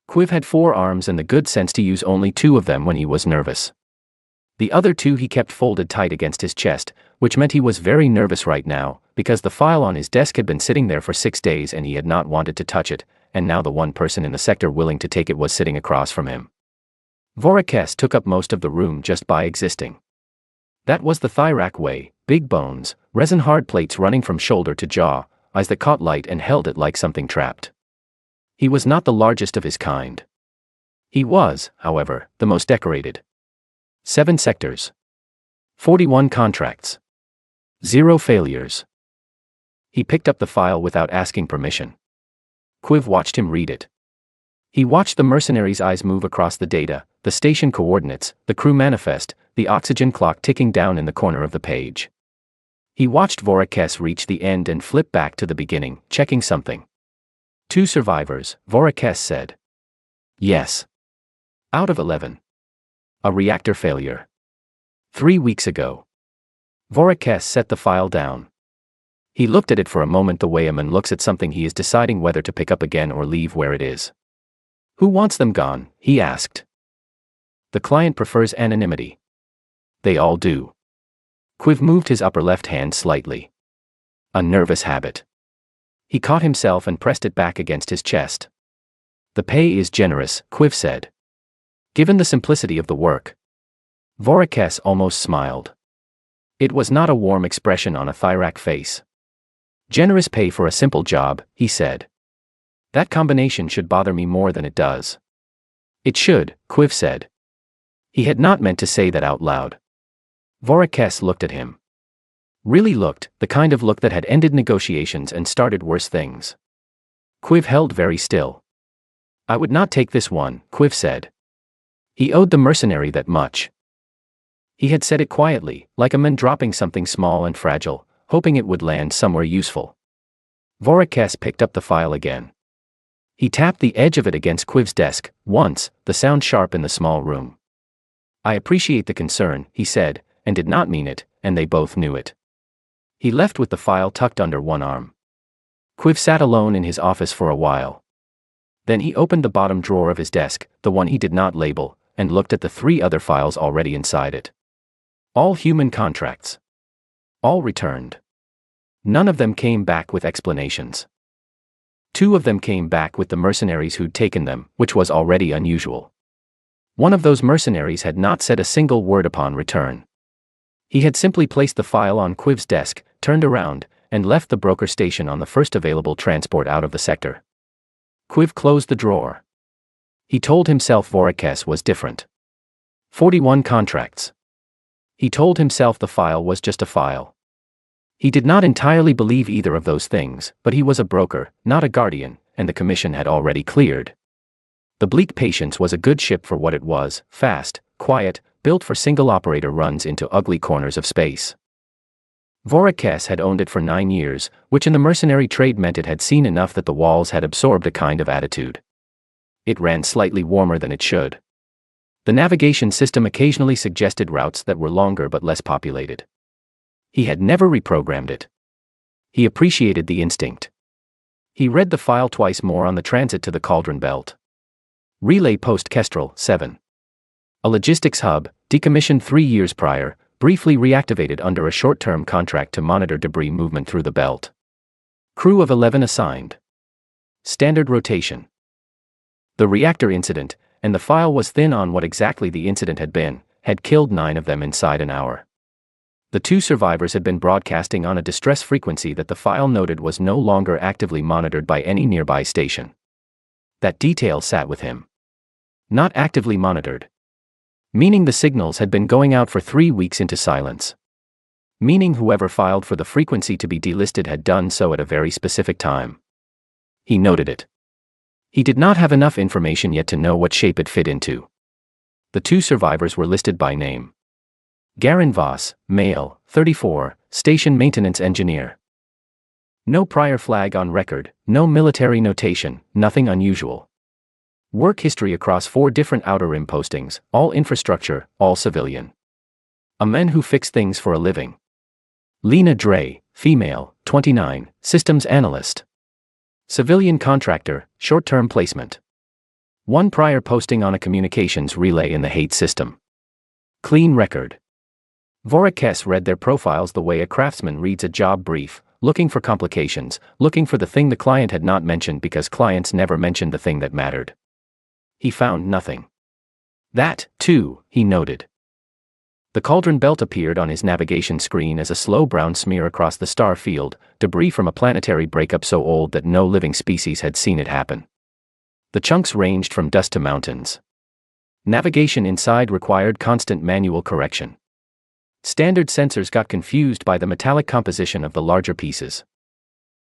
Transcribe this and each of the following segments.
Quiv had 4 arms and the good sense to use only 2 of them when he was nervous. The other 2 he kept folded tight against his chest, which meant he was very nervous right now, because the file on his desk had been sitting there for 6 days and he had not wanted to touch it, and now the one person in the sector willing to take it was sitting across from him. Vorakas took up most of the room just by existing. That was the Thyrak way, big bones, resin hard plates running from shoulder to jaw, eyes that caught light and held it like something trapped. He was not the largest of his kind. He was, however, the most decorated. 7 sectors. 41 contracts. 0 failures. He picked up the file without asking permission. Quiv watched him read it. He watched the mercenary's eyes move across the data, the station coordinates, the crew manifest, the oxygen clock ticking down in the corner of the page. He watched Vorakas reach the end and flip back to the beginning, checking something. 2 survivors, Vorakas said. Yes. Out of 11. A reactor failure. 3 weeks ago. Vorakas set the file down. He looked at it for a moment the way a man looks at something he is deciding whether to pick up again or leave where it is. Who wants them gone? He asked. The client prefers anonymity. They all do. Quiv moved his upper left hand slightly. A nervous habit. He caught himself and pressed it back against his chest. The pay is generous, Quiv said. Given the simplicity of the work. Vorakas almost smiled. It was not a warm expression on a Thyrak face. Generous pay for a simple job, he said. That combination should bother me more than it does. It should, Quiv said. He had not meant to say that out loud. Vorakas looked at him. Really looked, the kind of look that had ended negotiations and started worse things. Quiv held very still. I would not take this one, Quiv said. He owed the mercenary that much. He had said it quietly, like a man dropping something small and fragile, hoping it would land somewhere useful. Vorakas picked up the file again. He tapped the edge of it against Quiv's desk, once, the sound sharp in the small room. I appreciate the concern, he said, and did not mean it, and they both knew it. He left with the file tucked under one arm. Quiv sat alone in his office for a while. Then he opened the bottom drawer of his desk, the one he did not label, and looked at the 3 other files already inside it. All human contracts. All returned. None of them came back with explanations. 2 of them came back with the mercenaries who'd taken them, which was already unusual. One of those mercenaries had not said a single word upon return. He had simply placed the file on Quiv's desk, turned around, and left the broker station on the first available transport out of the sector. Quiv closed the drawer. He told himself Vorakas was different. 41 contracts. He told himself the file was just a file. He did not entirely believe either of those things, but he was a broker, not a guardian, and the commission had already cleared. The Bleak Patience was a good ship for what it was, fast, quiet, built for single-operator runs into ugly corners of space. Vorakas had owned it for 9 years, which in the mercenary trade meant it had seen enough that the walls had absorbed a kind of attitude. It ran slightly warmer than it should. The navigation system occasionally suggested routes that were longer but less populated. He had never reprogrammed it. He appreciated the instinct. He read the file twice more on the transit to the Cauldron Belt. Relay Post Kestrel, 7. A logistics hub, decommissioned 3 years prior, briefly reactivated under a short-term contract to monitor debris movement through the belt. Crew of 11 assigned. Standard rotation. The reactor incident, and the file was thin on what exactly the incident had been, had killed 9 of them inside an hour. The 2 survivors had been broadcasting on a distress frequency that the file noted was no longer actively monitored by any nearby station. That detail sat with him. Not actively monitored. Meaning the signals had been going out for 3 weeks into silence. Meaning whoever filed for the frequency to be delisted had done so at a very specific time. He noted it. He did not have enough information yet to know what shape it fit into. The 2 survivors were listed by name. Garin Voss, male, 34, station maintenance engineer. No prior flag on record, no military notation, nothing unusual. Work history across 4 different outer rim postings, all infrastructure, all civilian. A man who fixed things for a living. Lena Dre, female, 29, systems analyst. Civilian contractor, short-term placement. One prior posting on a communications relay in the hate system. Clean record. Vorakes read their profiles the way a craftsman reads a job brief, looking for complications, looking for the thing the client had not mentioned because clients never mentioned the thing that mattered. He found nothing. That, too, he noted. The cauldron belt appeared on his navigation screen as a slow brown smear across the star field, debris from a planetary breakup so old that no living species had seen it happen. The chunks ranged from dust to mountains. Navigation inside required constant manual correction. Standard sensors got confused by the metallic composition of the larger pieces.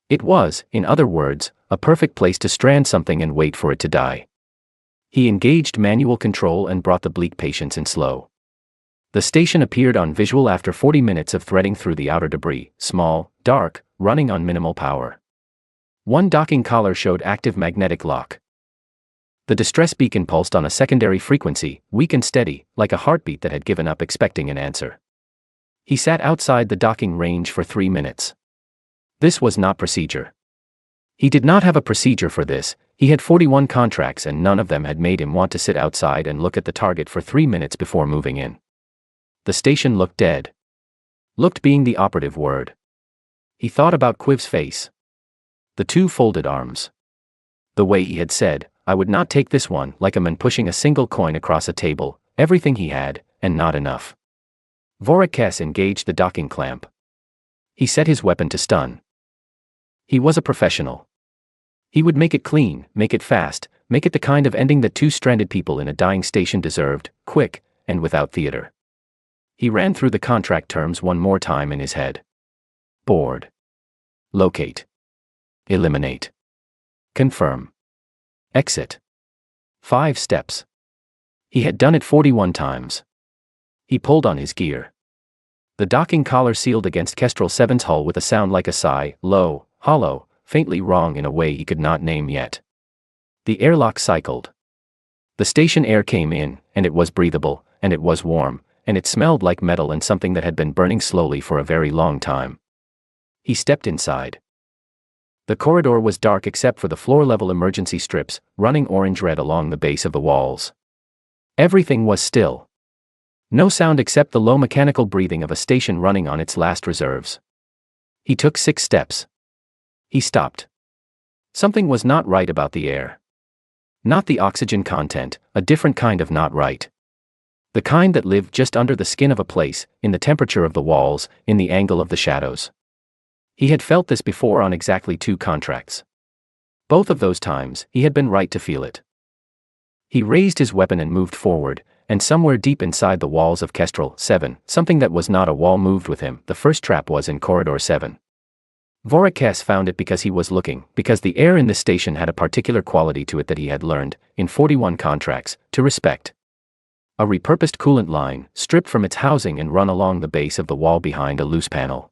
It was, in other words, a perfect place to strand something and wait for it to die. He engaged manual control and brought the bleak patience in slow. The station appeared on visual after 40 minutes of threading through the outer debris, small, dark, running on minimal power. One docking collar showed active magnetic lock. The distress beacon pulsed on a secondary frequency, weak and steady, like a heartbeat that had given up expecting an answer. He sat outside the docking range for 3 minutes. This was not procedure. He did not have a procedure for this. He had 41 contracts and none of them had made him want to sit outside and look at the target for 3 minutes before moving in. The station looked dead. Looked being the operative word. He thought about Quiv's face. The two folded arms. The way he had said, "I would not take this one," like a man pushing a single coin across a table, everything he had, and not enough. Vorakes engaged the docking clamp. He set his weapon to stun. He was a professional. He would make it clean, make it fast, make it the kind of ending that two stranded people in a dying station deserved, quick, and without theater. He ran through the contract terms one more time in his head. Board. Locate. Eliminate. Confirm. Exit. 5 steps. He had done it 41 times. He pulled on his gear. The docking collar sealed against Kestrel 7's hull with a sound like a sigh, low, hollow, faintly wrong in a way he could not name yet. The airlock cycled. The station air came in, and it was breathable, and it was warm, and it smelled like metal and something that had been burning slowly for a very long time. He stepped inside. The corridor was dark except for the floor-level emergency strips, running orange-red along the base of the walls. Everything was still. No sound except the low mechanical breathing of a station running on its last reserves. He took 6 steps. He stopped. Something was not right about the air. Not the oxygen content, a different kind of not right. The kind that lived just under the skin of a place, in the temperature of the walls, in the angle of the shadows. He had felt this before on exactly 2 contracts. Both of those times, he had been right to feel it. He raised his weapon and moved forward, and somewhere deep inside the walls of Kestrel 7, something that was not a wall moved with him. The first trap was in Corridor 7. Vorakes found it because he was looking, because the air in this station had a particular quality to it that he had learned, in 41 contracts, to respect. A repurposed coolant line, stripped from its housing and run along the base of the wall behind a loose panel.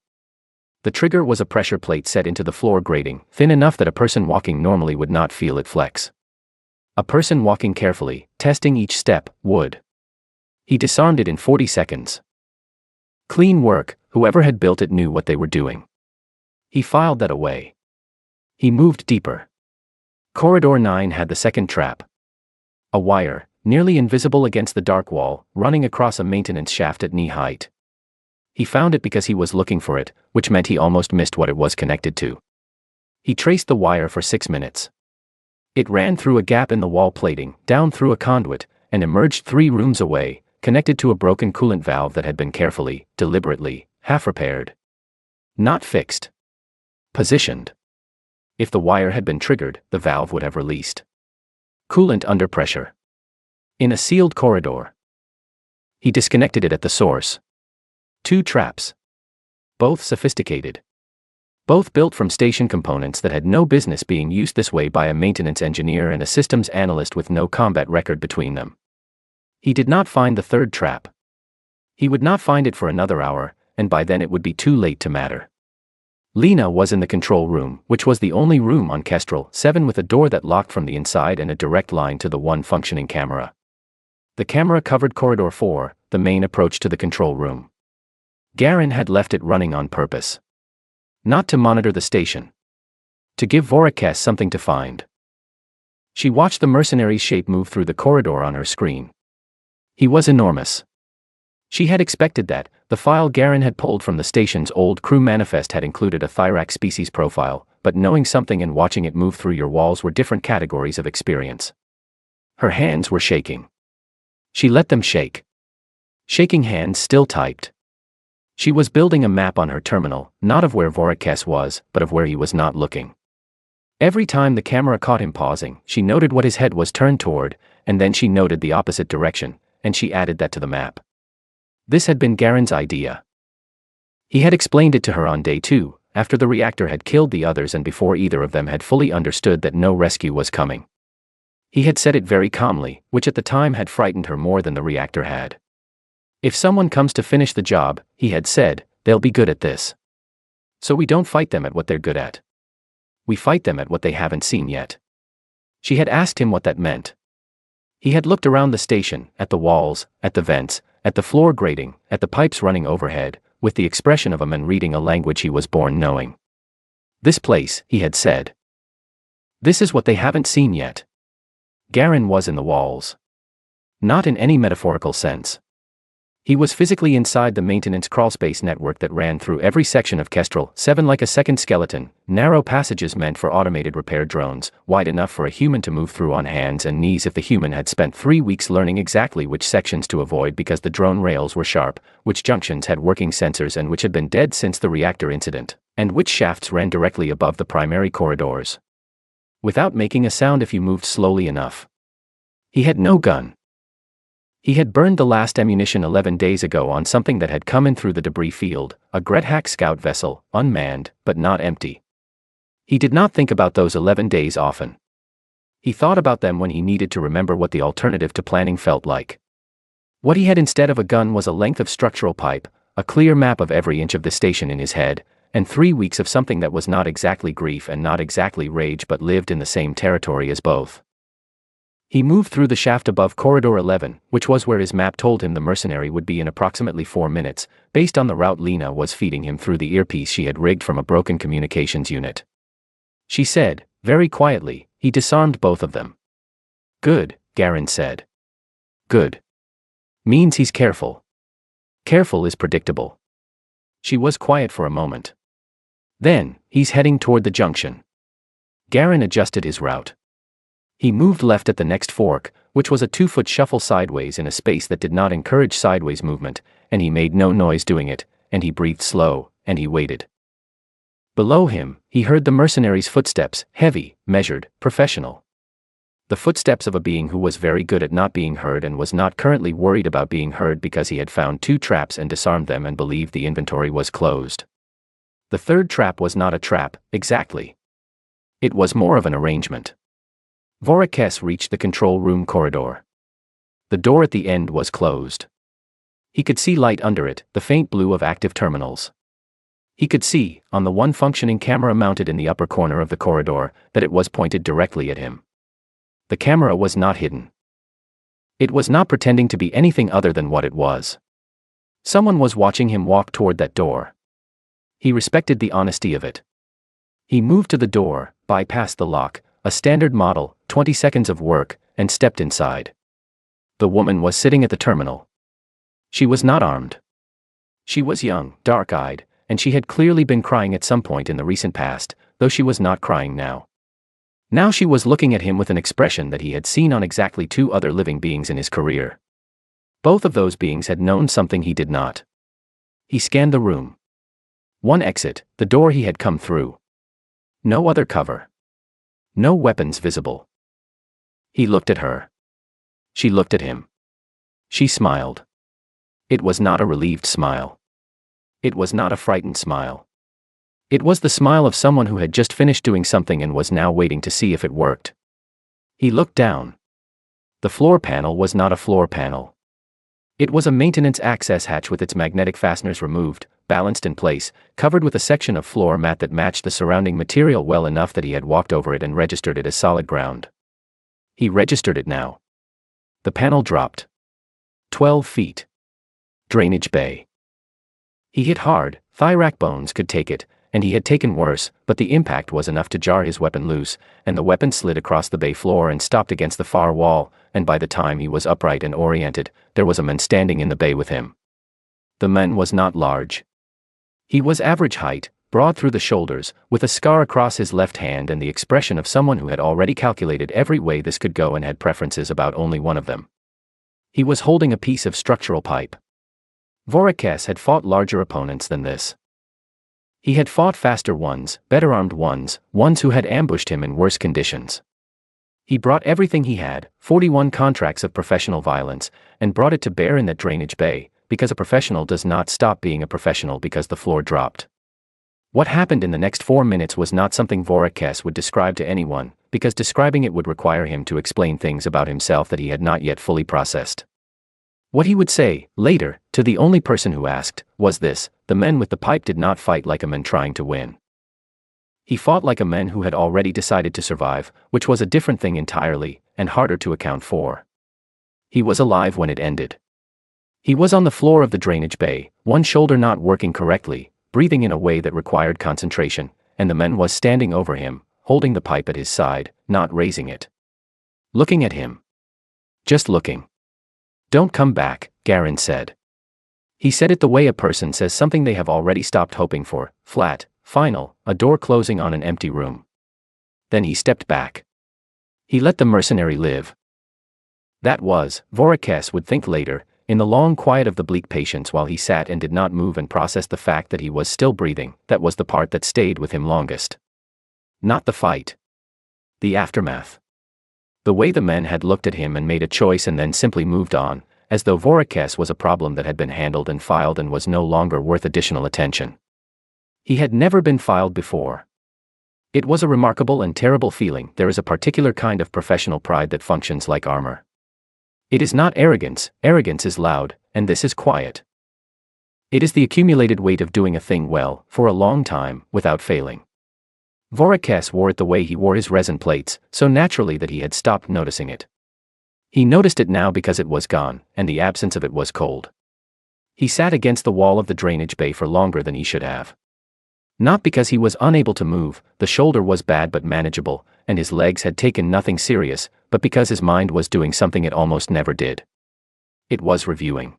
The trigger was a pressure plate set into the floor grating, thin enough that a person walking normally would not feel it flex. A person walking carefully, testing each step, would. He disarmed it in 40 seconds. Clean work, whoever had built it knew what they were doing. He filed that away. He moved deeper. Corridor 9 had the second trap. A wire, nearly invisible against the dark wall, running across a maintenance shaft at knee height. He found it because he was looking for it, which meant he almost missed what it was connected to. He traced the wire for 6 minutes. It ran through a gap in the wall plating, down through a conduit, and emerged 3 rooms away, connected to a broken coolant valve that had been carefully, deliberately, half-repaired. Not fixed. Positioned. If the wire had been triggered, the valve would have released. Coolant under pressure. In a sealed corridor. He disconnected it at the source. 2 traps. Both sophisticated. Both built from station components that had no business being used this way by a maintenance engineer and a systems analyst with no combat record between them. He did not find the 3rd trap. He would not find it for another hour, and by then it would be too late to matter. Lena was in the control room, which was the only room on Kestrel 7 with a door that locked from the inside and a direct line to the one functioning camera. The camera covered Corridor 4, the main approach to the control room. Garin had left it running on purpose. Not to monitor the station. To give Vorakes something to find. She watched the mercenary's shape move through the corridor on her screen. He was enormous. She had expected that. The file Garen had pulled from the station's old crew manifest had included a Thyrax species profile, but knowing something and watching it move through your walls were different categories of experience. Her hands were shaking. She let them shake. Shaking hands still typed. She was building a map on her terminal, not of where Vorakes was, but of where he was not looking. Every time the camera caught him pausing, she noted what his head was turned toward, and then she noted the opposite direction, and she added that to the map. This had been Garen's idea. He had explained it to her on day 2, after the reactor had killed the others and before either of them had fully understood that no rescue was coming. He had said it very calmly, which at the time had frightened her more than the reactor had. If someone comes to finish the job, he had said, they'll be good at this. So we don't fight them at what they're good at. We fight them at what they haven't seen yet. She had asked him what that meant. He had looked around the station, at the walls, at the vents, at the floor grating, at the pipes running overhead, with the expression of a man reading a language he was born knowing. This place, he had said. This is what they haven't seen yet. Garen was in the walls. Not in any metaphorical sense. He was physically inside the maintenance crawlspace network that ran through every section of Kestrel 7 like a second skeleton, narrow passages meant for automated repair drones, wide enough for a human to move through on hands and knees if the human had spent 3 weeks learning exactly which sections to avoid because the drone rails were sharp, which junctions had working sensors and which had been dead since the reactor incident, and which shafts ran directly above the primary corridors. Without making a sound if you moved slowly enough. He had no gun. He had burned the last ammunition 11 days ago on something that had come in through the debris field, a Grethak scout vessel, unmanned, but not empty. He did not think about those 11 days often. He thought about them when he needed to remember what the alternative to planning felt like. What he had instead of a gun was a length of structural pipe, a clear map of every inch of the station in his head, and 3 weeks of something that was not exactly grief and not exactly rage but lived in the same territory as both. He moved through the shaft above Corridor 11, which was where his map told him the mercenary would be in approximately 4 minutes, based on the route Lena was feeding him through the earpiece she had rigged from a broken communications unit. She said, very quietly, he disarmed both of them. Good, Garen said. Good. Means he's careful. Careful is predictable. She was quiet for a moment. Then, he's heading toward the junction. Garen adjusted his route. He moved left at the next fork, which was a 2-foot shuffle sideways in a space that did not encourage sideways movement, and he made no noise doing it, and he breathed slow, and he waited. Below him, he heard the mercenary's footsteps, heavy, measured, professional. The footsteps of a being who was very good at not being heard and was not currently worried about being heard because he had found 2 traps and disarmed them and believed the inventory was closed. The 3rd trap was not a trap, exactly. It was more of an arrangement. Vorakes reached the control room corridor. The door at the end was closed. He could see light under it, the faint blue of active terminals. He could see, on the one functioning camera mounted in the upper corner of the corridor, that it was pointed directly at him. The camera was not hidden. It was not pretending to be anything other than what it was. Someone was watching him walk toward that door. He respected the honesty of it. He moved to the door, bypassed the lock, a standard model, 20 seconds of work, and stepped inside. The woman was sitting at the terminal. She was not armed. She was young, dark-eyed, and she had clearly been crying at some point in the recent past, though she was not crying now. Now she was looking at him with an expression that he had seen on exactly 2 other living beings in his career. Both of those beings had known something he did not. He scanned the room. One exit, the door he had come through. No other cover. No weapons visible. He looked at her. She looked at him. She smiled. It was not a relieved smile. It was not a frightened smile. It was the smile of someone who had just finished doing something and was now waiting to see if it worked. He looked down. The floor panel was not a floor panel. It was a maintenance access hatch with its magnetic fasteners removed, balanced in place, covered with a section of floor mat that matched the surrounding material well enough that he had walked over it and registered it as solid ground. He registered it now. The panel dropped. 12 feet. Drainage bay. He hit hard, Thyrax bones could take it, and he had taken worse, but the impact was enough to jar his weapon loose, and the weapon slid across the bay floor and stopped against the far wall, and by the time he was upright and oriented, there was a man standing in the bay with him. The man was not large. He was average height, broad through the shoulders, with a scar across his left hand and the expression of someone who had already calculated every way this could go and had preferences about only one of them. He was holding a piece of structural pipe. Vorakas had fought larger opponents than this. He had fought faster ones, better armed ones who had ambushed him in worse conditions. He brought everything he had, 41 contracts of professional violence, and brought it to bear in that drainage bay, because a professional does not stop being a professional because the floor dropped. What happened in the next 4 minutes was not something Vorakas would describe to anyone, because describing it would require him to explain things about himself that he had not yet fully processed. What he would say, later, to the only person who asked, was this: the man with the pipe did not fight like a man trying to win. He fought like a man who had already decided to survive, which was a different thing entirely, and harder to account for. He was alive when it ended. He was on the floor of the drainage bay, one shoulder not working correctly, breathing in a way that required concentration, and the man was standing over him, holding the pipe at his side, not raising it. Looking at him. Just looking. "Don't come back," Garin said. He said it the way a person says something they have already stopped hoping for, flat, final, a door closing on an empty room. Then he stepped back. He let the mercenary live. That was, Vorakas would think later, in the long quiet of the bleak patience while he sat and did not move and processed the fact that he was still breathing, that was the part that stayed with him longest. Not the fight. The aftermath. The way the men had looked at him and made a choice and then simply moved on, as though Vorakas was a problem that had been handled and filed and was no longer worth additional attention. He had never been filed before. It was a remarkable and terrible feeling. There is a particular kind of professional pride that functions like armor. It is not arrogance, arrogance is loud, and this is quiet. It is the accumulated weight of doing a thing well, for a long time, without failing. Vorakas wore it the way he wore his resin plates, so naturally that he had stopped noticing it. He noticed it now because it was gone, and the absence of it was cold. He sat against the wall of the drainage bay for longer than he should have. Not because he was unable to move, the shoulder was bad but manageable, and his legs had taken nothing serious, but because his mind was doing something it almost never did. It was reviewing.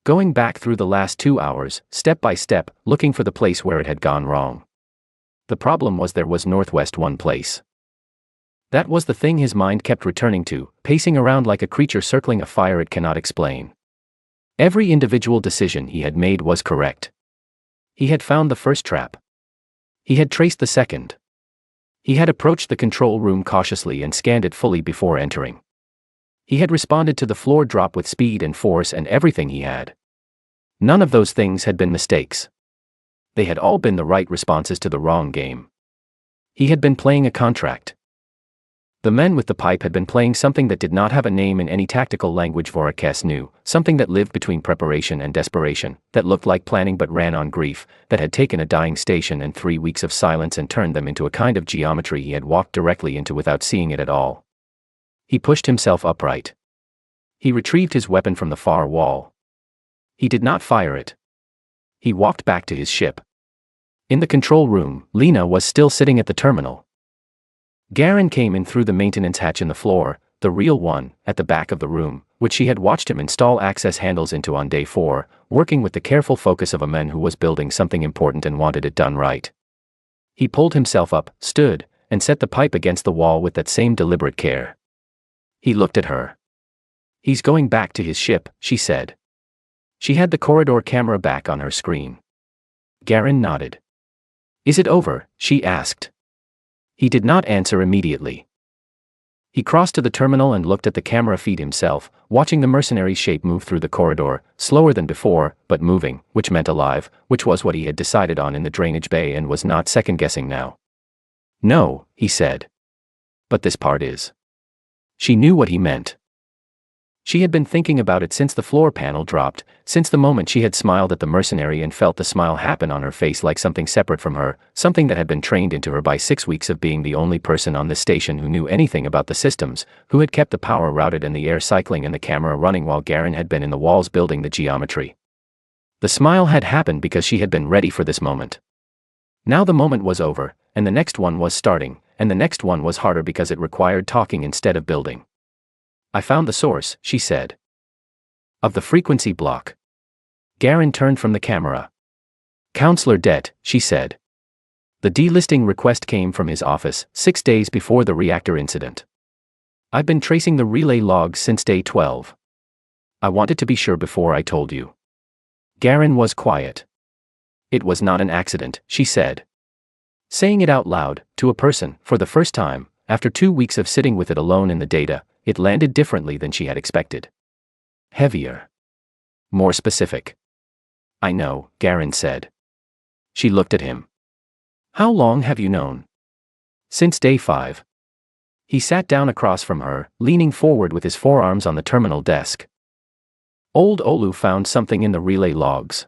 Going back through the last 2 hours, step by step, looking for the place where it had gone wrong. The problem was there was northwest one place. That was the thing his mind kept returning to, pacing around like a creature circling a fire it cannot explain. Every individual decision he had made was correct. He had found the first trap. He had traced the second. He had approached the control room cautiously and scanned it fully before entering. He had responded to the floor drop with speed and force and everything he had. None of those things had been mistakes. They had all been the right responses to the wrong game. He had been playing a contract. The men with the pipe had been playing something that did not have a name in any tactical language Vorakas knew, something that lived between preparation and desperation, that looked like planning but ran on grief, that had taken a dying station and 3 weeks of silence and turned them into a kind of geometry he had walked directly into without seeing it at all. He pushed himself upright. He retrieved his weapon from the far wall. He did not fire it. He walked back to his ship. In the control room, Lena was still sitting at the terminal. Garin came in through the maintenance hatch in the floor, the real one, at the back of the room, which she had watched him install access handles into on day 4, working with the careful focus of a man who was building something important and wanted it done right. He pulled himself up, stood, and set the pipe against the wall with that same deliberate care. He looked at her. "He's going back to his ship," she said. She had the corridor camera back on her screen. Garin nodded. "Is it over?" she asked. He did not answer immediately. He crossed to the terminal and looked at the camera feed himself, watching the mercenary's shape move through the corridor, slower than before, but moving, which meant alive, which was what he had decided on in the drainage bay and was not second-guessing now. "No," he said. "But this part is." She knew what he meant. She had been thinking about it since the floor panel dropped, since the moment she had smiled at the mercenary and felt the smile happen on her face like something separate from her, something that had been trained into her by 6 weeks of being the only person on this station who knew anything about the systems, who had kept the power routed and the air cycling and the camera running while Garin had been in the walls building the geometry. The smile had happened because she had been ready for this moment. Now the moment was over, and the next one was starting, and the next one was harder because it required talking instead of building. I found the source, she said. Of the frequency block. Garen turned from the camera. Counselor Det, she said. The delisting request came from his office 6 days before the reactor incident. I've been tracing the relay logs since day 12. I wanted to be sure before I told you. Garen was quiet. It was not an accident, she said. Saying it out loud, to a person, for the first time, after 2 weeks of sitting with it alone in the data, it landed differently than she had expected. Heavier. More specific. I know, Garen said. She looked at him. How long have you known? Since day 5. He sat down across from her, leaning forward with his forearms on the terminal desk. Old Olu found something in the relay logs.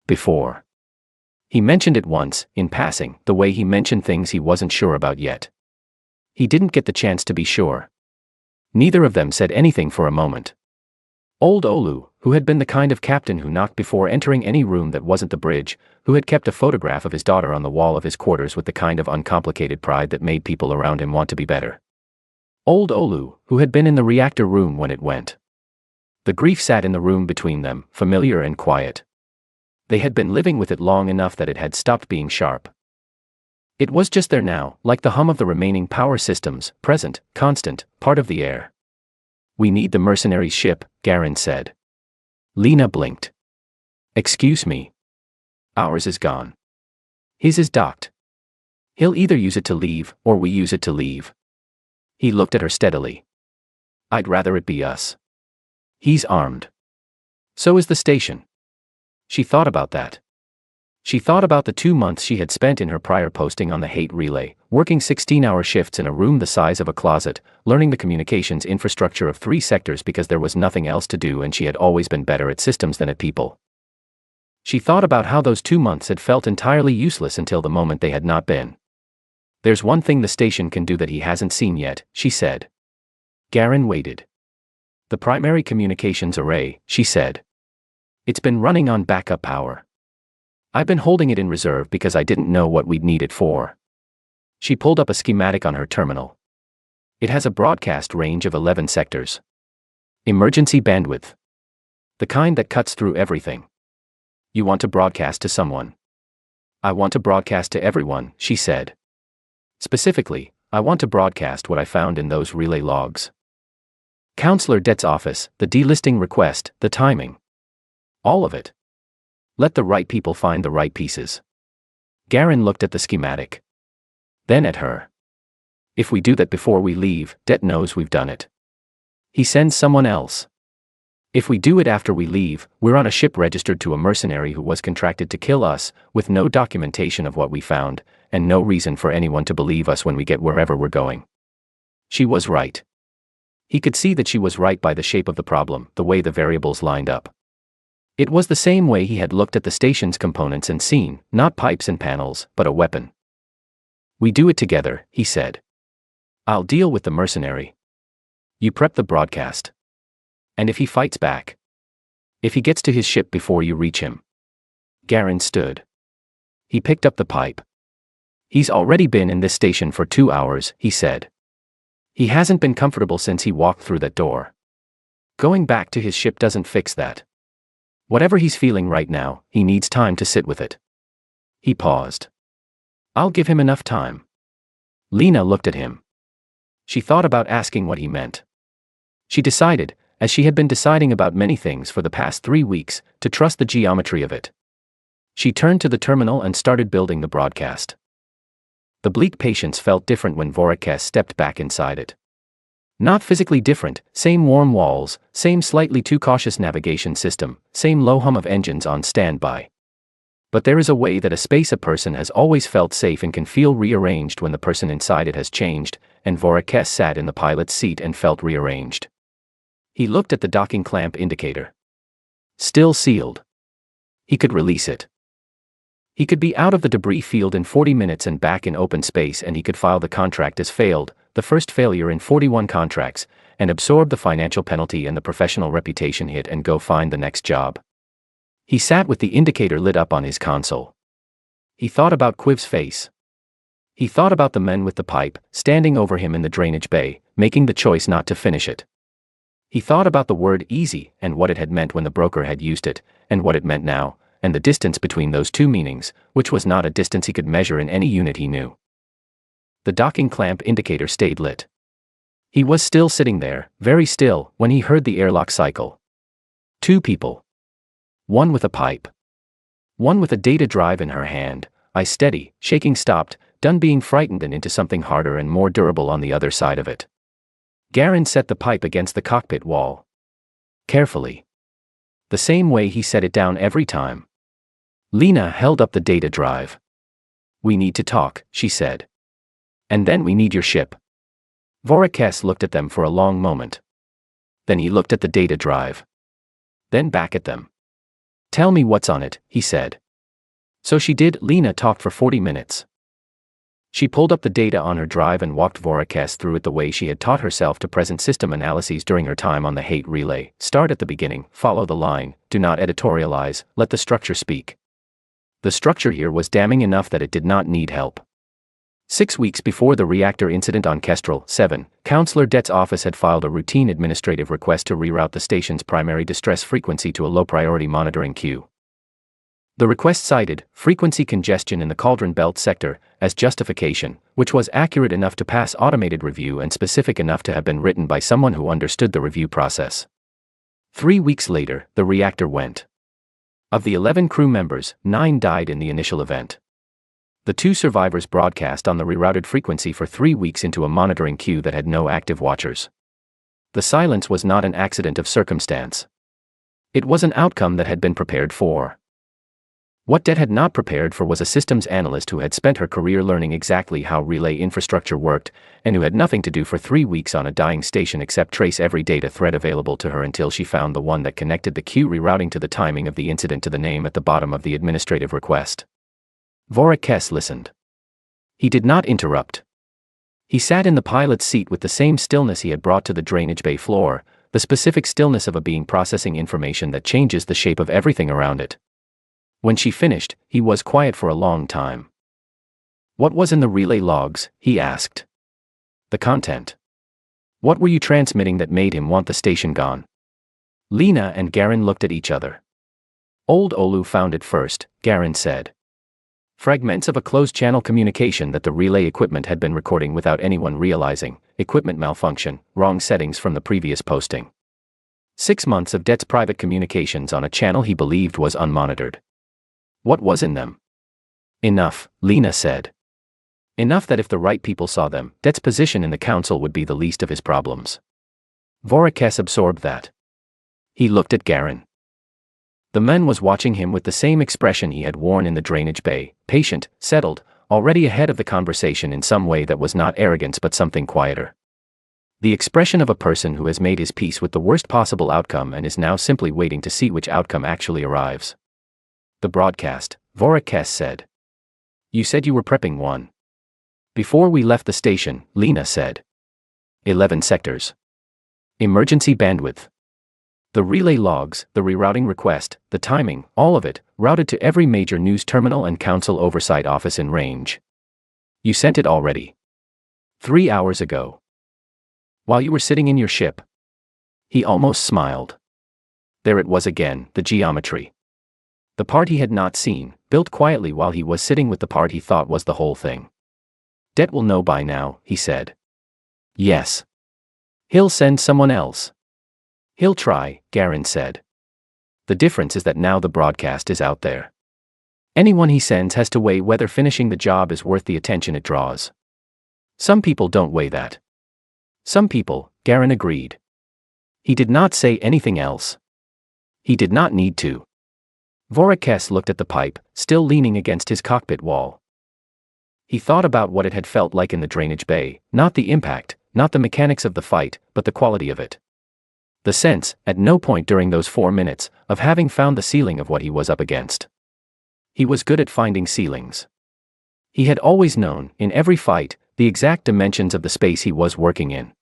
Before. He mentioned it once, in passing, the way he mentioned things he wasn't sure about yet. He didn't get the chance to be sure. Neither of them said anything for a moment. Old Olu, who had been the kind of captain who knocked before entering any room that wasn't the bridge, who had kept a photograph of his daughter on the wall of his quarters with the kind of uncomplicated pride that made people around him want to be better. Old Olu, who had been in the reactor room when it went. The grief sat in the room between them, familiar and quiet. They had been living with it long enough that it had stopped being sharp. It was just there now, like the hum of the remaining power systems, present, constant, part of the air. We need the mercenary ship, Garen said. Lena blinked. Excuse me. Ours is gone. His is docked. He'll either use it to leave, or we use it to leave. He looked at her steadily. I'd rather it be us. He's armed. So is the station. She thought about that. She thought about the 2 months she had spent in her prior posting on the hate relay, working 16-hour shifts in a room the size of a closet, learning the communications infrastructure of 3 sectors because there was nothing else to do and she had always been better at systems than at people. She thought about how those 2 months had felt entirely useless until the moment they had not been. There's one thing the station can do that he hasn't seen yet, she said. Garen waited. The primary communications array, she said. It's been running on backup power. I've been holding it in reserve because I didn't know what we'd need it for. She pulled up a schematic on her terminal. It has a broadcast range of 11 sectors. Emergency bandwidth. The kind that cuts through everything. You want to broadcast to someone. I want to broadcast to everyone, she said. Specifically, I want to broadcast what I found in those relay logs. Counselor Det's office, the delisting request, the timing. All of it. Let the right people find the right pieces. Garen looked at the schematic. Then at her. If we do that before we leave, Det knows we've done it. He sends someone else. If we do it after we leave, we're on a ship registered to a mercenary who was contracted to kill us, with no documentation of what we found, and no reason for anyone to believe us when we get wherever we're going. She was right. He could see that she was right by the shape of the problem, the way the variables lined up. It was the same way he had looked at the station's components and seen, not pipes and panels, but a weapon. We do it together, he said. I'll deal with the mercenary. You prep the broadcast. And if he fights back? If he gets to his ship before you reach him? Garen stood. He picked up the pipe. He's already been in this station for 2 hours, he said. He hasn't been comfortable since he walked through that door. Going back to his ship doesn't fix that. Whatever he's feeling right now, he needs time to sit with it. He paused. I'll give him enough time. Lena looked at him. She thought about asking what he meant. She decided, as she had been deciding about many things for the past 3 weeks, to trust the geometry of it. She turned to the terminal and started building the broadcast. The bleak patience felt different when Vorakes stepped back inside it. Not physically different, same warm walls, same slightly too cautious navigation system, same low hum of engines on standby. But there is a way that a space a person has always felt safe and can feel rearranged when the person inside it has changed, and Vorakes sat in the pilot's seat and felt rearranged. He looked at the docking clamp indicator. Still sealed. He could release it. He could be out of the debris field in 40 minutes and back in open space, and he could file the contract as failed, the first failure in 41 contracts, and absorb the financial penalty and the professional reputation hit and go find the next job. He sat with the indicator lit up on his console. He thought about Quiv's face. He thought about the men with the pipe, standing over him in the drainage bay, making the choice not to finish it. He thought about the word easy, and what it had meant when the broker had used it, and what it meant now, and the distance between those two meanings, which was not a distance he could measure in any unit he knew. The docking clamp indicator stayed lit. He was still sitting there, very still, when he heard the airlock cycle. 2 people. One with a pipe. One with a data drive in her hand, eyes steady, shaking stopped, done being frightened and into something harder and more durable on the other side of it. Garen set the pipe against the cockpit wall. Carefully. The same way he set it down every time. Lena held up the data drive. "We need to talk," she said. "And then we need your ship." Vorakes looked at them for a long moment. Then he looked at the data drive. Then back at them. "Tell me what's on it," he said. So she did. Lena talked for 40 minutes. She pulled up the data on her drive and walked Vorakes through it the way she had taught herself to present system analyses during her time on the hate relay. Start at the beginning, follow the line, do not editorialize, let the structure speak. The structure here was damning enough that it did not need help. 6 weeks before the reactor incident on Kestrel 7, Counselor Det's office had filed a routine administrative request to reroute the station's primary distress frequency to a low-priority monitoring queue. The request cited frequency congestion in the Cauldron Belt sector as justification, which was accurate enough to pass automated review and specific enough to have been written by someone who understood the review process. 3 weeks later, the reactor went. Of the 11 crew members, 9 died in the initial event. The 2 survivors broadcast on the rerouted frequency for 3 weeks into a monitoring queue that had no active watchers. The silence was not an accident of circumstance. It was an outcome that had been prepared for. What Det had not prepared for was a systems analyst who had spent her career learning exactly how relay infrastructure worked, and who had nothing to do for 3 weeks on a dying station except trace every data thread available to her until she found the one that connected the queue rerouting to the timing of the incident to the name at the bottom of the administrative request. Vorakes listened. He did not interrupt. He sat in the pilot's seat with the same stillness he had brought to the drainage bay floor, the specific stillness of a being processing information that changes the shape of everything around it. When she finished, he was quiet for a long time. "What was in the relay logs?" he asked. "The content. What were you transmitting that made him want the station gone?" Lena and Garen looked at each other. "Old Olu found it first," Garen said. "Fragments of a closed-channel communication that the relay equipment had been recording without anyone realizing, equipment malfunction, wrong settings from the previous posting. 6 months of Det's private communications on a channel he believed was unmonitored. What was in them?" "Enough," Lena said. "Enough that if the right people saw them, Det's position in the council would be the least of his problems." Vorakes absorbed that. He looked at Garen. The man was watching him with the same expression he had worn in the drainage bay, patient, settled, already ahead of the conversation in some way that was not arrogance but something quieter. The expression of a person who has made his peace with the worst possible outcome and is now simply waiting to see which outcome actually arrives. "The broadcast," Vorakes said. "You said you were prepping one." "Before we left the station," Lena said. 11 sectors. Emergency bandwidth. The relay logs, the rerouting request, the timing, all of it, routed to every major news terminal and council oversight office in range. You sent it already. 3 hours ago. While you were sitting in your ship. He almost smiled. There it was again, the geometry. The part he had not seen, built quietly while he was sitting with the part he thought was the whole thing. Det will know by now, he said. Yes. He'll send someone else. He'll try, Garen said. The difference is that now the broadcast is out there. Anyone he sends has to weigh whether finishing the job is worth the attention it draws. Some people don't weigh that. Some people, Garen agreed. He did not say anything else. He did not need to. Vorakes looked at the pipe, still leaning against his cockpit wall. He thought about what it had felt like in the drainage bay, not the impact, not the mechanics of the fight, but the quality of it. The sense, at no point during those 4 minutes, of having found the ceiling of what he was up against. He was good at finding ceilings. He had always known, in every fight, the exact dimensions of the space he was working in.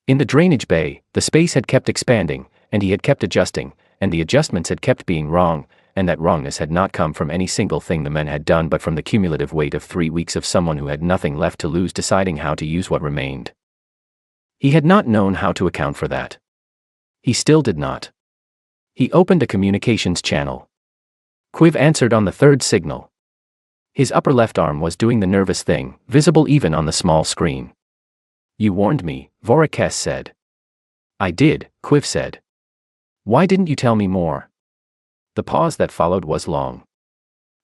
In the drainage bay, the space had kept expanding, and he had kept adjusting, and the adjustments had kept being wrong, and that wrongness had not come from any single thing the men had done but from the cumulative weight of 3 weeks of someone who had nothing left to lose deciding how to use what remained. He had not known how to account for that. He still did not. He opened a communications channel. Quiv answered on the third signal. His upper left arm was doing the nervous thing, visible even on the small screen. "You warned me," Vorakes said. "I did," Quiv said. "Why didn't you tell me more?" The pause that followed was long.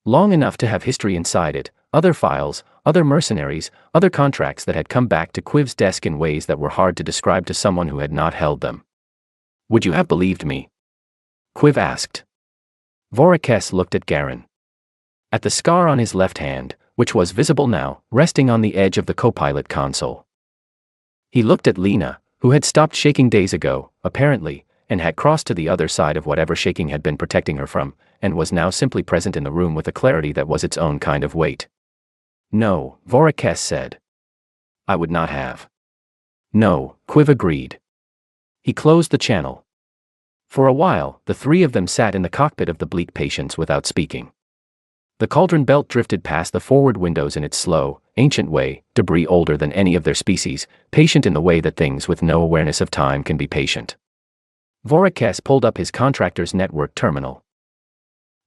Long enough to have history inside it, other files, other mercenaries, other contracts that had come back to Quiv's desk in ways that were hard to describe to someone who had not held them. "Would you have believed me?" Quiv asked. Vorakes looked at Garen. At the scar on his left hand, which was visible now, resting on the edge of the co-pilot console. He looked at Lena, who had stopped shaking days ago, apparently, and had crossed to the other side of whatever shaking had been protecting her from, and was now simply present in the room with a clarity that was its own kind of weight. "No," Vorakes said. "I would not have." "No," Quiv agreed. He closed the channel. For a while, the three of them sat in the cockpit of the bleak Patience without speaking. The cauldron belt drifted past the forward windows in its slow, ancient way, debris older than any of their species, patient in the way that things with no awareness of time can be patient. Vorakes pulled up his contractor's network terminal.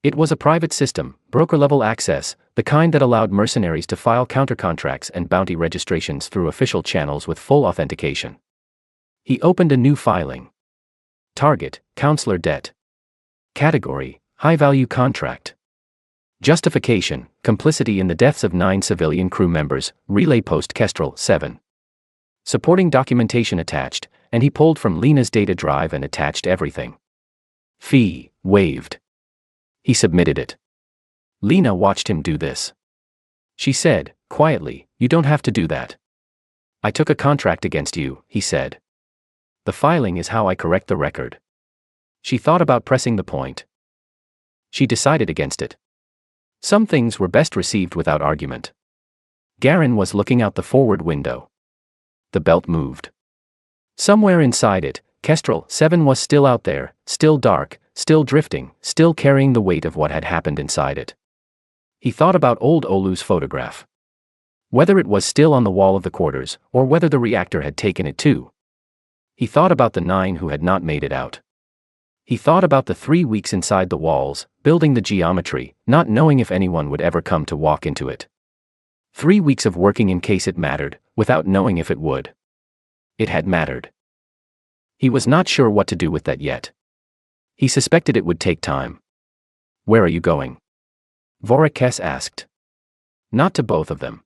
It was a private system, broker-level access, the kind that allowed mercenaries to file countercontracts and bounty registrations through official channels with full authentication. He opened a new filing. Target, Counselor Debt. Category, High-Value Contract. Justification, complicity in the deaths of 9 civilian crew members, Relay Post Kestrel 7. Supporting documentation attached, and he pulled from Lena's data drive and attached everything. Fee, waived. He submitted it. Lena watched him do this. She said, quietly, "You don't have to do that." "I took a contract against you," he said. "The filing is how I correct the record." She thought about pressing the point. She decided against it. Some things were best received without argument. Garen was looking out the forward window. The belt moved. Somewhere inside it, Kestrel 7 was still out there, still dark, still drifting, still carrying the weight of what had happened inside it. He thought about old Olu's photograph. Whether it was still on the wall of the quarters, or whether the reactor had taken it too. He thought about the 9 who had not made it out. He thought about the 3 weeks inside the walls, building the geometry, not knowing if anyone would ever come to walk into it. 3 weeks of working in case it mattered, without knowing if it would. It had mattered. He was not sure what to do with that yet. He suspected it would take time. "Where are you going?" Vorakes asked. Not to both of them.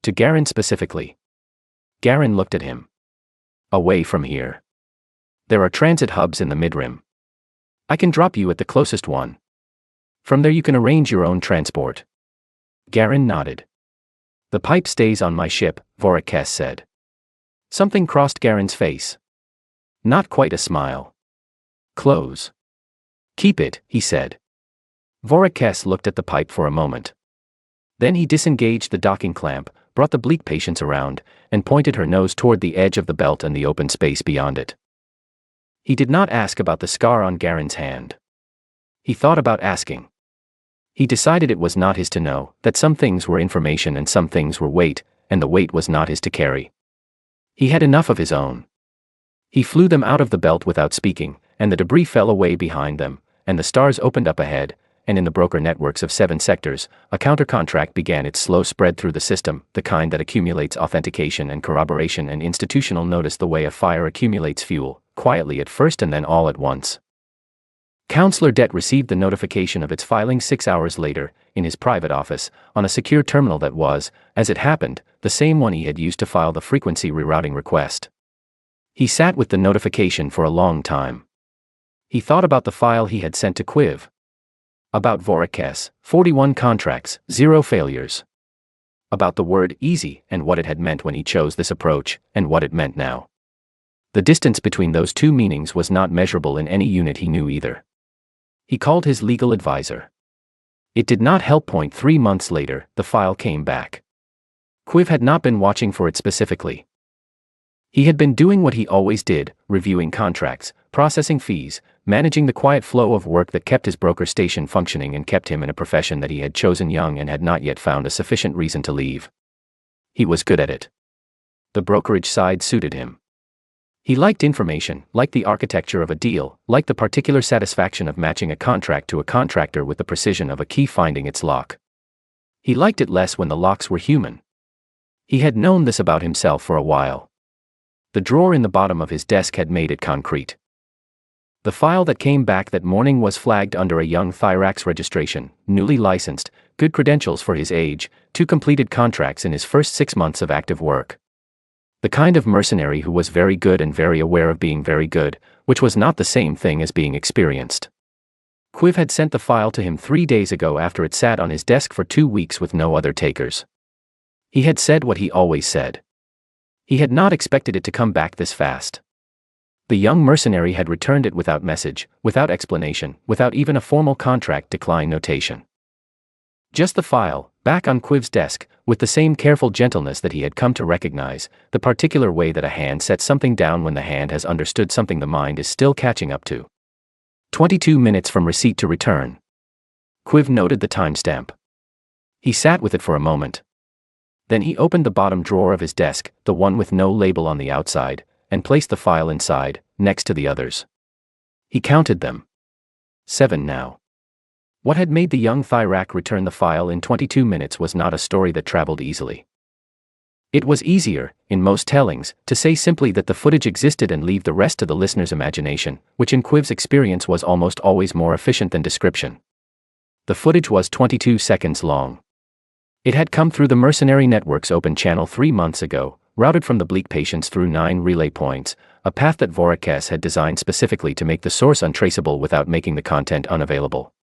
To Garen specifically. Garen looked at him. "Away from here. There are transit hubs in the midrim. I can drop you at the closest one. From there you can arrange your own transport." Garen nodded. "The pipe stays on my ship," Vorakes said. Something crossed Garen's face. Not quite a smile. "Close." "Keep it," he said. Vorakes looked at the pipe for a moment. Then he disengaged the docking clamp, brought the bleak Patience around, and pointed her nose toward the edge of the belt and the open space beyond it. He did not ask about the scar on Garen's hand. He thought about asking. He decided it was not his to know, that some things were information and some things were weight, and the weight was not his to carry. He had enough of his own. He flew them out of the belt without speaking, and the debris fell away behind them, and the stars opened up ahead, and in the broker networks of 7 sectors, a counter-contract began its slow spread through the system, the kind that accumulates authentication and corroboration and institutional notice the way a fire accumulates fuel, quietly at first and then all at once. Counselor Det received the notification of its filing 6 hours later, in his private office, on a secure terminal that was, as it happened, the same one he had used to file the frequency rerouting request. He sat with the notification for a long time. He thought about the file he had sent to Quiv. About Vorakes, 41 contracts, 0 failures. About the word easy and what it had meant when he chose this approach, and what it meant now. The distance between those two meanings was not measurable in any unit he knew either. He called his legal advisor. It did not help. 3 months later, the file came back. Quiv had not been watching for it specifically. He had been doing what he always did, reviewing contracts, processing fees, managing the quiet flow of work that kept his broker station functioning and kept him in a profession that he had chosen young and had not yet found a sufficient reason to leave. He was good at it. The brokerage side suited him. He liked information, liked the architecture of a deal, liked the particular satisfaction of matching a contract to a contractor with the precision of a key finding its lock. He liked it less when the locks were human. He had known this about himself for a while. The drawer in the bottom of his desk had made it concrete. The file that came back that morning was flagged under a young Thyrax registration, newly licensed, good credentials for his age, 2 completed contracts in his first 6 months of active work. The kind of mercenary who was very good and very aware of being very good, which was not the same thing as being experienced. Quiv had sent the file to him 3 days ago after it sat on his desk for 2 weeks with no other takers. He had said what he always said. He had not expected it to come back this fast. The young mercenary had returned it without message, without explanation, without even a formal contract decline notation. Just the file, back on Quiv's desk, with the same careful gentleness that he had come to recognize, the particular way that a hand sets something down when the hand has understood something the mind is still catching up to. 22 minutes from receipt to return. Quiv noted the timestamp. He sat with it for a moment. Then he opened the bottom drawer of his desk, the one with no label on the outside, and placed the file inside, next to the others. He counted them. 7 now. What had made the young Thyrax return the file in 22 minutes was not a story that traveled easily. It was easier, in most tellings, to say simply that the footage existed and leave the rest to the listener's imagination, which in Quiv's experience was almost always more efficient than description. The footage was 22 seconds long. It had come through the Mercenary Network's open channel 3 months ago, routed from the bleak patients through 9 relay points, a path that Vorakes had designed specifically to make the source untraceable without making the content unavailable.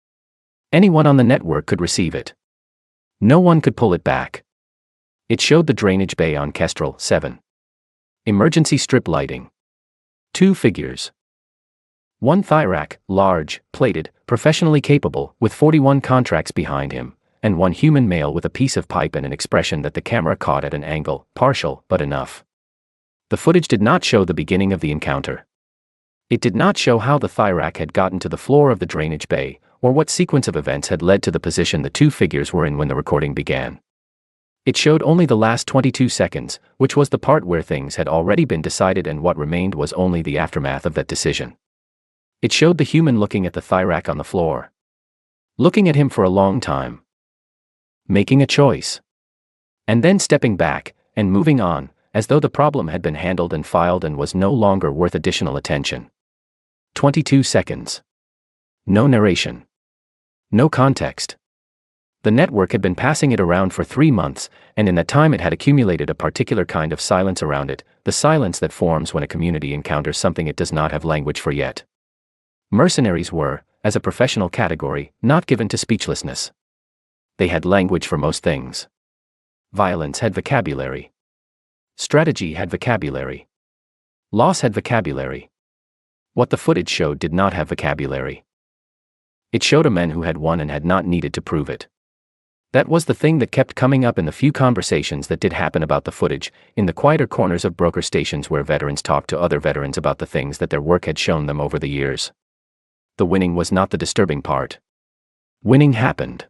Anyone on the network could receive it. No one could pull it back. It showed the drainage bay on Kestrel 7. Emergency strip lighting. 2 figures. One Thyrax, large, plated, professionally capable, with 41 contracts behind him, and one human male with a piece of pipe and an expression that the camera caught at an angle, partial, but enough. The footage did not show the beginning of the encounter. It did not show how the Thyrax had gotten to the floor of the drainage bay, or what sequence of events had led to the position the 2 figures were in when the recording began. It showed only the last 22 seconds, which was the part where things had already been decided and what remained was only the aftermath of that decision. It showed the human looking at the Thyrax on the floor. Looking at him for a long time. Making a choice. And then stepping back, and moving on, as though the problem had been handled and filed and was no longer worth additional attention. 22 seconds. No narration. No context. The network had been passing it around for 3 months, and in that time it had accumulated a particular kind of silence around it, the silence that forms when a community encounters something it does not have language for yet. Mercenaries were, as a professional category, not given to speechlessness. They had language for most things. Violence had vocabulary. Strategy had vocabulary. Loss had vocabulary. What the footage showed did not have vocabulary. It showed a man who had won and had not needed to prove it. That was the thing that kept coming up in the few conversations that did happen about the footage, in the quieter corners of broker stations where veterans talked to other veterans about the things that their work had shown them over the years. The winning was not the disturbing part. Winning happened.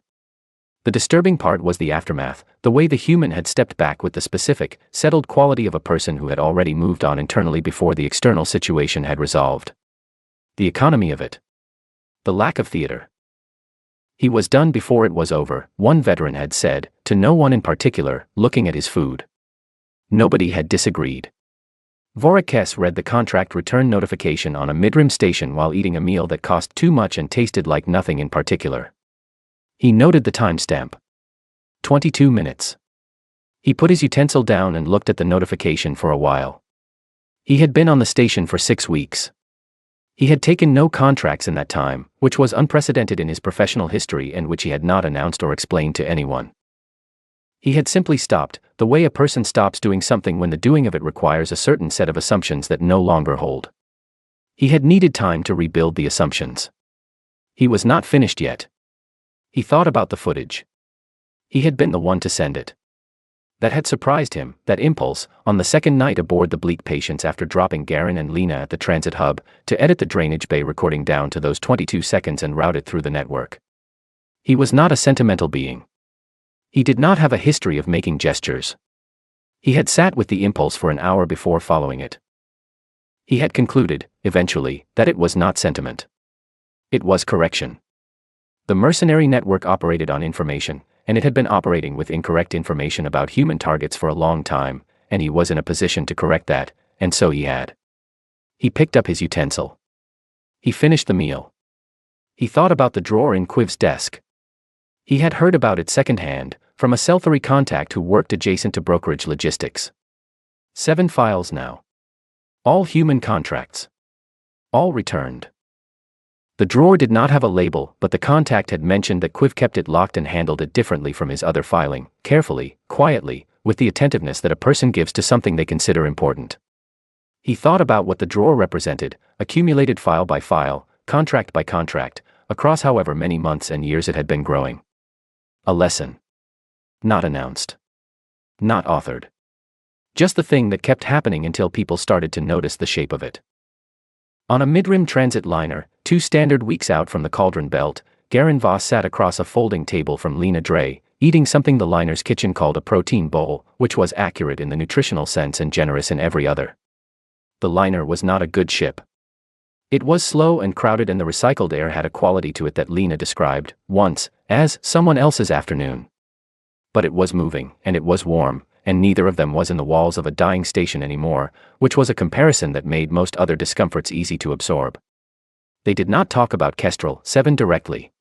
The disturbing part was the aftermath, the way the human had stepped back with the specific, settled quality of a person who had already moved on internally before the external situation had resolved. The economy of it. The lack of theater. He was done before it was over, one veteran had said, to no one in particular, looking at his food. Nobody had disagreed. Vorakes read the contract return notification on a midrim station while eating a meal that cost too much and tasted like nothing in particular. He noted the timestamp. 22 minutes. He put his utensil down and looked at the notification for a while. He had been on the station for 6 weeks. He had taken no contracts in that time, which was unprecedented in his professional history and which he had not announced or explained to anyone. He had simply stopped, the way a person stops doing something when the doing of it requires a certain set of assumptions that no longer hold. He had needed time to rebuild the assumptions. He was not finished yet. He thought about the footage. He had been the one to send it. That had surprised him, that impulse, on the second night aboard the Bleak Patience after dropping Garen and Lena at the transit hub, to edit the drainage bay recording down to those 22 seconds and route it through the network. He was not a sentimental being. He did not have a history of making gestures. He had sat with the impulse for an hour before following it. He had concluded, eventually, that it was not sentiment. It was correction. The Mercenary network operated on information, and it had been operating with incorrect information about human targets for a long time, and he was in a position to correct that, and so he had. He picked up his utensil. He finished the meal. He thought about the drawer in Quiv's desk. He had heard about it secondhand, from a Selthery contact who worked adjacent to brokerage logistics. 7 files now. All human contracts. All returned. The drawer did not have a label, but the contact had mentioned that Quiv kept it locked and handled it differently from his other filing, carefully, quietly, with the attentiveness that a person gives to something they consider important. He thought about what the drawer represented, accumulated file by file, contract by contract, across however many months and years it had been growing. A lesson. Not announced. Not authored. Just the thing that kept happening until people started to notice the shape of it. On a mid-rim transit liner, 2 standard weeks out from the Cauldron Belt, Garen Voss sat across a folding table from Lena Dre, eating something the liner's kitchen called a protein bowl, which was accurate in the nutritional sense and generous in every other. The liner was not a good ship. It was slow and crowded, and the recycled air had a quality to it that Lena described, once, as someone else's afternoon. But it was moving, and it was warm, and neither of them was in the walls of a dying station anymore, which was a comparison that made most other discomforts easy to absorb. They did not talk about Kestrel 7 directly.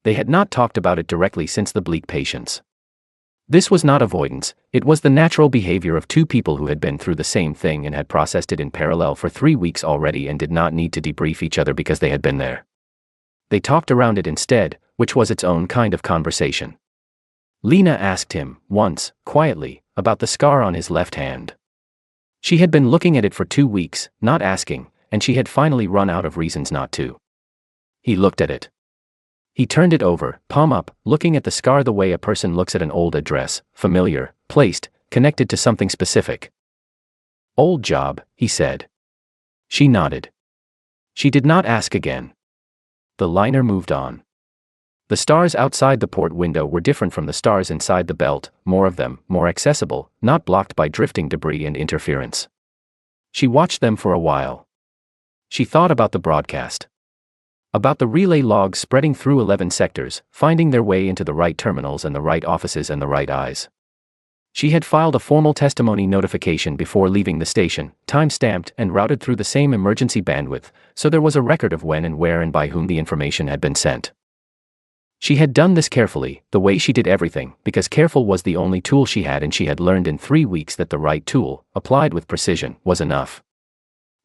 They had not talked about it directly since the Bleak Patience. This was not avoidance, it was the natural behavior of 2 people who had been through the same thing and had processed it in parallel for 3 weeks already and did not need to debrief each other because they had been there. They talked around it instead, which was its own kind of conversation. Lena asked him, once, quietly, about the scar on his left hand. She had been looking at it for 2 weeks, not asking, and she had finally run out of reasons not to. He looked at it. He turned it over, palm up, looking at the scar the way a person looks at an old address, familiar, placed, connected to something specific. "Old job," he said. She nodded. She did not ask again. The liner moved on. The stars outside the port window were different from the stars inside the belt, more of them, more accessible, not blocked by drifting debris and interference. She watched them for a while. She thought about the broadcast. About the relay logs spreading through 11 sectors, finding their way into the right terminals and the right offices and the right eyes. She had filed a formal testimony notification before leaving the station, time-stamped and routed through the same emergency bandwidth, so there was a record of when and where and by whom the information had been sent. She had done this carefully, the way she did everything, because careful was the only tool she had, and she had learned in 3 weeks that the right tool, applied with precision, was enough.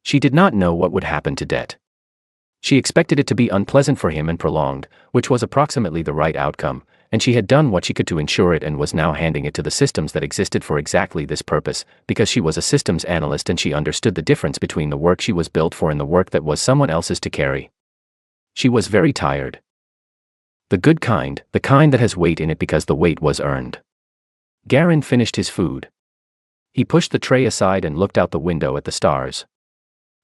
She did not know what would happen to Det. She expected it to be unpleasant for him and prolonged, which was approximately the right outcome, and she had done what she could to ensure it and was now handing it to the systems that existed for exactly this purpose, because she was a systems analyst and she understood the difference between the work she was built for and the work that was someone else's to carry. She was very tired. The good kind, the kind that has weight in it because the weight was earned. Garen finished his food. He pushed the tray aside and looked out the window at the stars.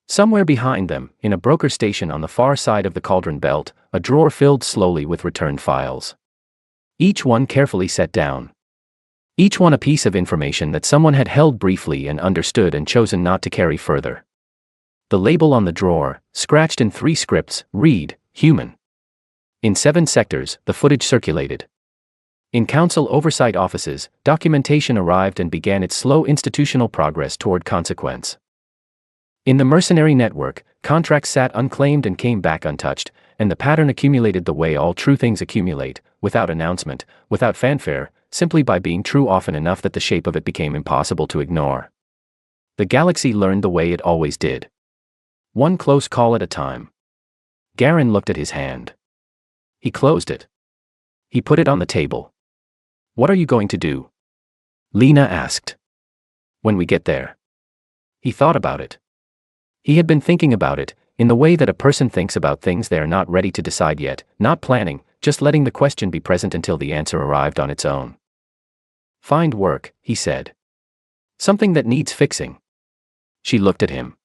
Somewhere behind them, in a broker station on the far side of the Cauldron Belt, a drawer filled slowly with returned files. Each one carefully set down. Each one a piece of information that someone had held briefly and understood and chosen not to carry further. The label on the drawer, scratched in 3 scripts, read, human. In 7 sectors, the footage circulated. In council oversight offices, documentation arrived and began its slow institutional progress toward consequence. In the Mercenary network, contracts sat unclaimed and came back untouched, and the pattern accumulated the way all true things accumulate, without announcement, without fanfare, simply by being true often enough that the shape of it became impossible to ignore. The galaxy learned the way it always did. One close call at a time. Garen looked at his hand. He closed it. He put it on the table. "What are you going to do?" Lena asked. "When we get there." He thought about it. He had been thinking about it, in the way that a person thinks about things they are not ready to decide yet, not planning, just letting the question be present until the answer arrived on its own. Find work, he said. Something that needs fixing. She looked at him.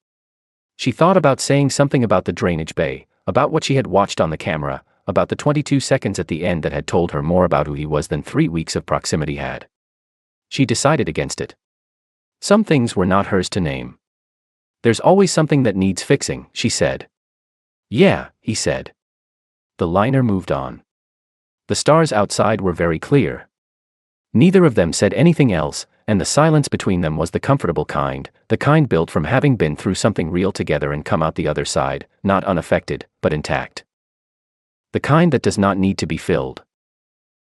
She thought about saying something about the drainage bay, about what she had watched on the camera, about the 22 seconds at the end that had told her more about who he was than 3 weeks of proximity had. She decided against it. Some things were not hers to name. There's always something that needs fixing, she said. Yeah, he said. The liner moved on. The stars outside were very clear. Neither of them said anything else, and the silence between them was the comfortable kind, the kind built from having been through something real together and come out the other side, not unaffected, but intact. The kind that does not need to be filled.